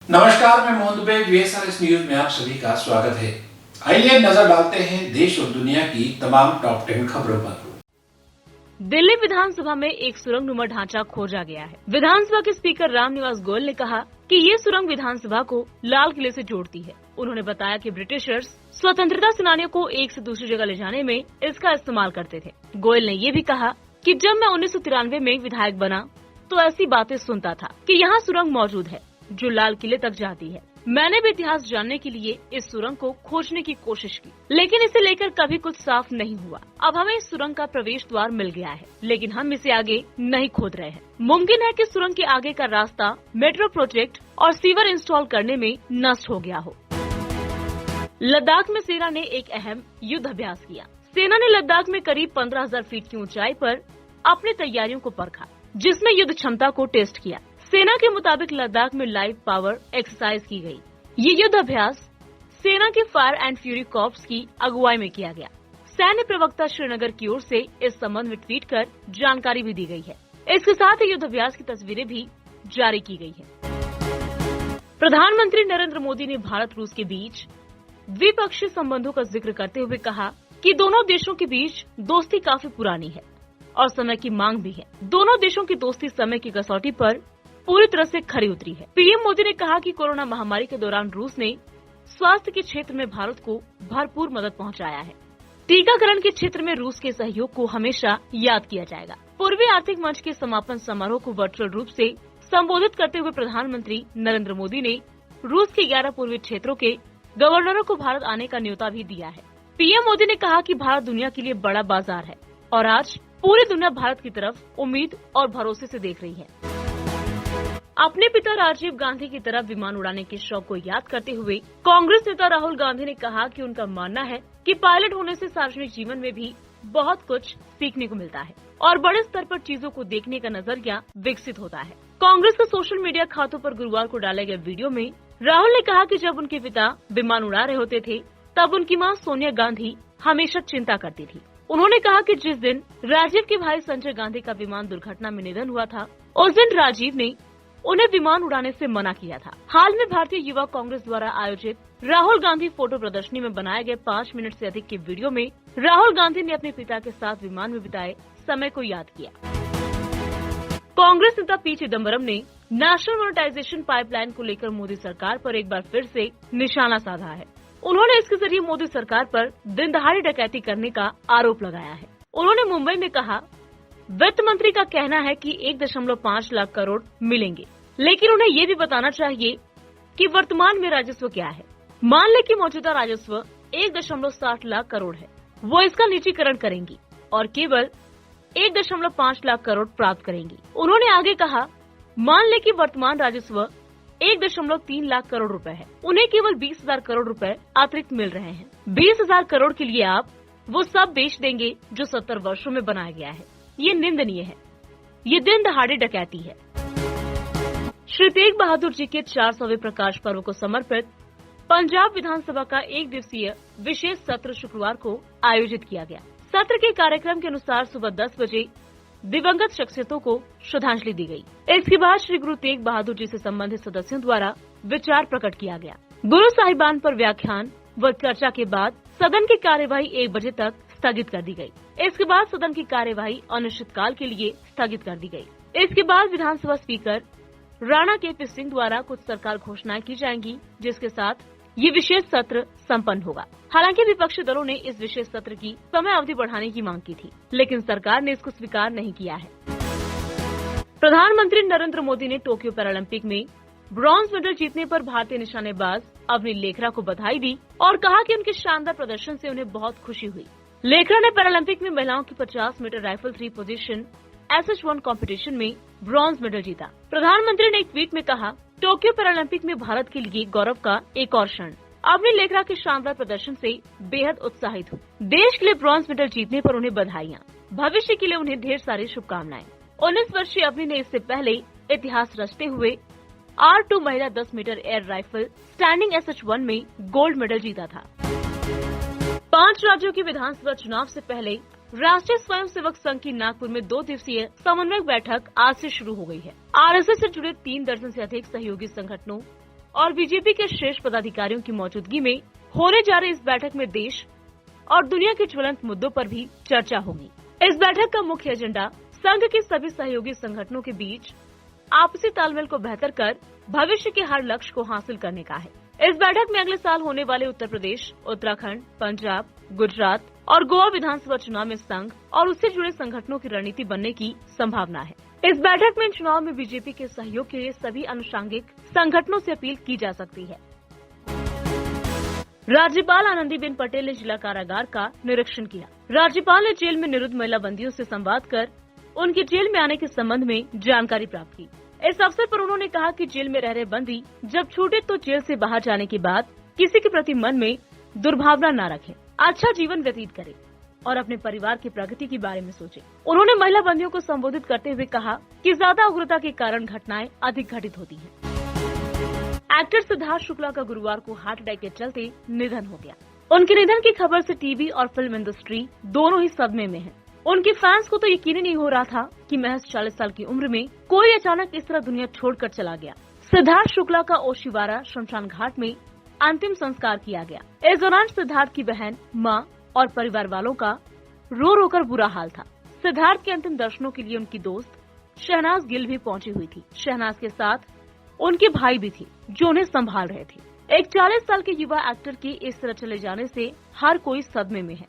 नमस्कार, मैं Mohan Dubey. VSRS news में आप सभी का स्वागत है। आइए नजर डालते हैं देश और दुनिया की तमाम टॉप 10 खबरों पर। दिल्ली विधानसभा में एक सुरंगनुमा ढांचा खोजा गया है। विधानसभा के स्पीकर रामनिवास गोयल ने कहा कि ये सुरंग विधानसभा को लाल किले से जोड़ती है। उन्होंने बताया कि ब्रिटिशर्स स्वतंत्रता सेनानियों को एक से दूसरी जगह ले जाने में इसका इस्तेमाल करते थे। गोयल ने ये भी कहा कि जब मैं 1993 में विधायक बना तो ऐसी बातें सुनता था कि यहाँ सुरंग मौजूद है जो लाल किले तक जाती है। मैंने भी इतिहास जानने के लिए इस सुरंग को खोजने की कोशिश की, लेकिन इसे लेकर कभी कुछ साफ नहीं हुआ। अब हमें इस सुरंग का प्रवेश द्वार मिल गया है, लेकिन हम इसे आगे नहीं खोद रहे हैं। मुमकिन है कि सुरंग के आगे का रास्ता मेट्रो प्रोजेक्ट और सीवर इंस्टॉल करने में नष्ट हो गया हो। लद्दाख में सेना ने एक अहम युद्ध अभ्यास किया। सेना ने लद्दाख में करीब 15,000 फीट की ऊंचाई पर अपनी तैयारियों को परखा, जिसमें युद्ध क्षमता को टेस्ट किया। सेना के मुताबिक लद्दाख में लाइव पावर एक्सरसाइज की गई। ये युद्ध अभ्यास सेना के फायर एंड फ्यूरी कॉर्प्स की अगुवाई में किया गया। सैन्य प्रवक्ता श्रीनगर की ओर से इस संबंध में ट्वीट कर जानकारी भी दी गई है। इसके साथ ही युद्ध अभ्यास की तस्वीरें भी जारी की गई है। प्रधानमंत्री नरेंद्र मोदी ने भारत रूस के बीच द्विपक्षीय संबंधों का जिक्र करते हुए कहा कि दोनों देशों के बीच दोस्ती काफी पुरानी है और समय की मांग भी है। दोनों देशों की दोस्ती समय की कसौटी पर पूरी तरह से खरी उतरी है। पीएम मोदी ने कहा कि कोरोना महामारी के दौरान रूस ने स्वास्थ्य के क्षेत्र में भारत को भरपूर मदद पहुंचाया है। टीकाकरण के क्षेत्र में रूस के सहयोग को हमेशा याद किया जाएगा। पूर्वी आर्थिक मंच के समापन समारोह को वर्चुअल रूप से संबोधित करते हुए प्रधानमंत्री नरेंद्र मोदी ने रूस के 11 पूर्वी क्षेत्रों के गवर्नरों को भारत आने का न्योता भी दिया है। पीएम मोदी ने कहा कि भारत दुनिया के लिए बड़ा बाजार है और आज पूरी दुनिया भारत की तरफ उम्मीद और भरोसे से देख रही है। अपने पिता राजीव गांधी की तरह विमान उड़ाने के शौक को याद करते हुए कांग्रेस नेता राहुल गांधी ने कहा कि उनका मानना है कि पायलट होने से सार्वजनिक जीवन में भी बहुत कुछ सीखने को मिलता है और बड़े स्तर पर चीजों को देखने का नजरिया विकसित होता है। कांग्रेस के सोशल मीडिया खातों पर गुरुवार को डाले गए वीडियो में राहुल ने कहा कि जब उनके पिता विमान उड़ा रहे होते थे तब उनकी माँ सोनिया गांधी हमेशा चिंता करती थी। उन्होंने कहा कि जिस दिन राजीव के भाई संजय गांधी का विमान दुर्घटना में निधन हुआ था, उस दिन राजीव ने उन्हें विमान उड़ाने से मना किया था। हाल में भारतीय युवा कांग्रेस द्वारा आयोजित राहुल गांधी फोटो प्रदर्शनी में बनाए गए 5 मिनट से अधिक के वीडियो में राहुल गांधी ने अपने पिता के साथ विमान में बिताए समय को याद किया। कांग्रेस नेता पी चिदम्बरम ने नेशनल मोनेटाइजेशन पाइपलाइन को लेकर मोदी सरकार पर एक बार फिर से निशाना साधा है। उन्होंने इसके जरिए मोदी सरकार पर दिन दहाड़े डकैती करने का आरोप लगाया है। उन्होंने मुंबई में कहा, वित्त मंत्री का कहना है कि 1.5 लाख करोड़ मिलेंगे, लेकिन उन्हें ये भी बताना चाहिए कि वर्तमान में राजस्व क्या है। मान ले कि मौजूदा राजस्व 1.60 लाख करोड़ है, वो इसका निजीकरण करेंगी और केवल 1.5 लाख करोड़ प्राप्त करेंगी। उन्होंने आगे कहा, मान ले कि वर्तमान राजस्व 1.3 लाख करोड़ रुपए है, उन्हें केवल 20,000 करोड़ रुपए अतिरिक्त मिल रहे हैं। 20,000 करोड़ के लिए आप वो सब बेच देंगे जो 70 वर्षों में बनाया गया है। ये निंदनीय है, ये दिन दहाड़े डकैती है। श्री तेग बहादुर जी के 400वें प्रकाश पर्व को समर्पित पंजाब विधानसभा का 1 दिवसीय विशेष सत्र शुक्रवार को आयोजित किया गया। सत्र के कार्यक्रम के अनुसार सुबह 10 बजे दिवंगत शख्सियतों को श्रद्धांजलि दी गई। इसके बाद श्री गुरु तेग बहादुर जी से संबंधित सदस्यों द्वारा विचार प्रकट किया गया। गुरु साहिबान पर व्याख्यान व चर्चा के बाद सदन की कार्यवाही 1 बजे तक स्थगित कर दी गई। इसके बाद सदन की कार्यवाही अनिश्चितकाल के लिए स्थगित कर दी गई। इसके बाद विधानसभा स्पीकर राणा केपी सिंह द्वारा कुछ सरकार घोषणाएं की जाएंगी, जिसके साथ ये विशेष सत्र संपन्न होगा। हालांकि विपक्षी दलों ने इस विशेष सत्र की समय अवधि बढ़ाने की मांग की थी, लेकिन सरकार ने इसको स्वीकार नहीं किया है। प्रधानमंत्री नरेंद्र मोदी ने टोक्यो पैरालंपिक में ब्रॉन्ज मेडल जीतने पर भारतीय निशानेबाज अवनी लेखरा को बधाई दी और कहा कि उनके शानदार प्रदर्शन से उन्हें बहुत खुशी हुई। लेखरा ने पैरालंपिक में महिलाओं की 50 metre rifle 3 position SH1 competition में ब्रॉन्ज मेडल जीता। प्रधानमंत्री ने एक ट्वीट में कहा, टोक्यो पैरालंपिक में भारत के लिए गौरव का एक और क्षण। अवनी लेखरा के शानदार प्रदर्शन से बेहद उत्साहित हूँ। देश के लिए ब्रॉन्ज मेडल जीतने पर उन्हें बधाइयाँ। भविष्य के लिए उन्हें ढेर सारी शुभकामनाएं। 19 वर्षीय अवनी ने इससे पहले इतिहास रचते हुए R2 महिला 10 metre air rifle standing SH1 में गोल्ड मेडल जीता था। 5 राज्यों की विधानसभा चुनाव से पहले राष्ट्रीय स्वयंसेवक संघ की नागपुर में 2 दिवसीय समन्वय बैठक आज से शुरू हो गई है। RSS से जुड़े 3 दर्जन से अधिक सहयोगी संगठनों और बीजेपी के शीर्ष पदाधिकारियों की मौजूदगी में होने जा रही इस बैठक में देश और दुनिया के ज्वलंत मुद्दों पर भी चर्चा होगी। इस बैठक का मुख्य एजेंडा संघ के सभी सहयोगी संगठनों के बीच आपसी तालमेल को बेहतर कर भविष्य के हर लक्ष्य को हासिल करने का है। इस बैठक में अगले साल होने वाले उत्तर प्रदेश, उत्तराखंड, पंजाब, गुजरात और गोवा विधानसभा चुनाव में संघ और उससे जुड़े संगठनों की रणनीति बनने की संभावना है। इस बैठक में इन चुनाव में बीजेपी के सहयोग के लिए सभी अनुषंगिक संगठनों से अपील की जा सकती है। राज्यपाल आनंदीबेन पटेल ने जिला कारागार का निरीक्षण किया। राज्यपाल ने जेल में निरुद्ध महिला बंदियों से संवाद कर उनके जेल में आने के संबंध में जानकारी प्राप्त की। इस अवसर पर उन्होंने कहा कि जेल में रह रहे बंदी जब छूटे तो जेल से बाहर जाने के बाद किसी के प्रति मन में दुर्भावना न रखें, अच्छा जीवन व्यतीत करें और अपने परिवार की प्रगति के बारे में सोचें। उन्होंने महिला बंदियों को संबोधित करते हुए कहा कि ज्यादा उग्रता के कारण घटनाएं अधिक घटित होती हैं। एक्टर सिद्धार्थ शुक्ला का गुरुवार को हार्ट अटैक के चलते निधन हो गया। उनके निधन की खबर से टीवी और फिल्म इंडस्ट्री दोनों ही सदमे में है। उनके फैंस को तो यकीन ही नहीं हो रहा था कि महज 40 साल की उम्र में कोई अचानक इस तरह दुनिया छोड़कर चला गया। सिद्धार्थ शुक्ला का ओशिवारा शमशान घाट में अंतिम संस्कार किया गया। इस दौरान सिद्धार्थ की बहन, मां और परिवार वालों का रो रो कर बुरा हाल था। सिद्धार्थ के अंतिम दर्शनों के लिए उनकी दोस्त शहनाज गिल भी पहुंची हुई थी। शहनाज के साथ उनके भाई भी थे जो उन्हें संभाल रहे थे। एक 40 साल के युवा एक्टर के इस तरह चले जाने से हर कोई सदमे में है।